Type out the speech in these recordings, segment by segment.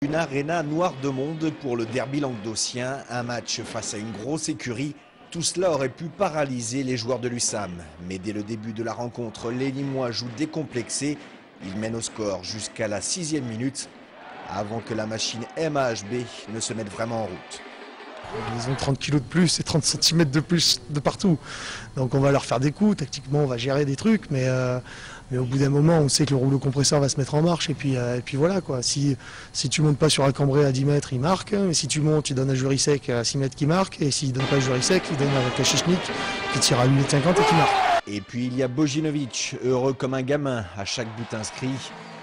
Une aréna noire de monde pour le derby languedocien, un match face à une grosse écurie. Tout cela aurait pu paralyser les joueurs de l'USAM. Mais dès le début de la rencontre, les Nîmois jouent décomplexés. Ils mènent au score jusqu'à la 6e minute, avant que la machine MAHB ne se mette vraiment en route. Ils ont 30 kilos de plus et 30 cm de plus de partout. Donc on va leur faire des coups, tactiquement on va gérer des trucs, mais au bout d'un moment on sait que le rouleau compresseur va se mettre en marche et puis voilà quoi. Si tu montes pas sur un cambré à 10 mètres, il marque, mais si tu montes, tu donnes un Jurisek à 6 mètres qui marque, et s'il donne pas le Jurisek, il donne un Kachichnik qui tire à 1,50 m et qui marque. Et puis il y a Bojinovic, heureux comme un gamin à chaque but inscrit,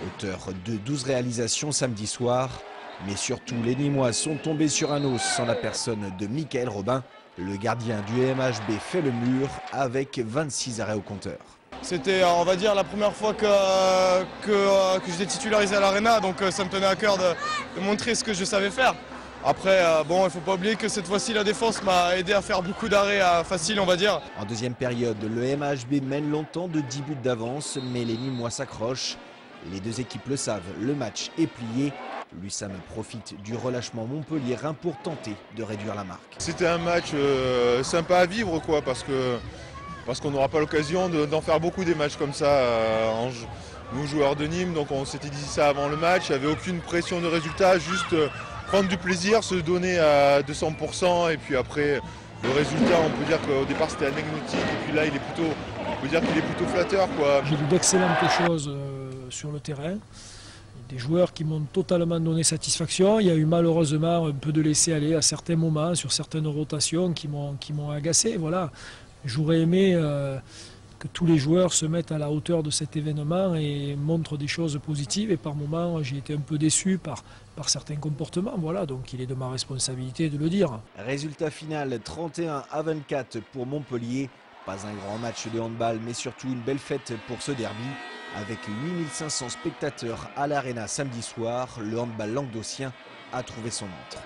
auteur de 12 réalisations samedi soir. Mais surtout, les Nîmois sont tombés sur un os sans la personne de Michael Robin. Le gardien du MHB fait le mur avec 26 arrêts au compteur. C'était, on va dire, la première fois que j'étais titularisé à l'Arena, donc ça me tenait à cœur de montrer ce que je savais faire. Après, bon, il ne faut pas oublier que cette fois-ci, la défense m'a aidé à faire beaucoup d'arrêts faciles, on va dire. En deuxième période, le MHB mène longtemps de 10 buts d'avance, mais les Nîmois s'accrochent. Les deux équipes le savent, le match est plié. L'USAM profite du relâchement montpelliérain pour tenter de réduire la marque. C'était un match sympa à vivre, quoi, parce qu'on n'aura pas l'occasion d'en faire beaucoup des matchs comme ça, nous joueurs de Nîmes. Donc on s'était dit ça avant le match, il n'y avait aucune pression de résultat, juste prendre du plaisir, se donner à 200%, et puis après le résultat, on peut dire qu'au départ c'était anecdotique, et puis là on peut dire qu'il est plutôt flatteur, quoi. J'ai vu d'excellentes choses sur le terrain. Des joueurs qui m'ont totalement donné satisfaction. Il y a eu malheureusement un peu de laisser-aller à certains moments, sur certaines rotations qui m'ont agacé. Voilà. J'aurais aimé que tous les joueurs se mettent à la hauteur de cet événement et montrent des choses positives. Et par moments, j'ai été un peu déçu par certains comportements. Voilà. Donc il est de ma responsabilité de le dire. Résultat final 31-24 pour Montpellier. Pas un grand match de handball, mais surtout une belle fête pour ce derby. Avec 8500 spectateurs à l'Arena samedi soir, le handball languedocien a trouvé son entre.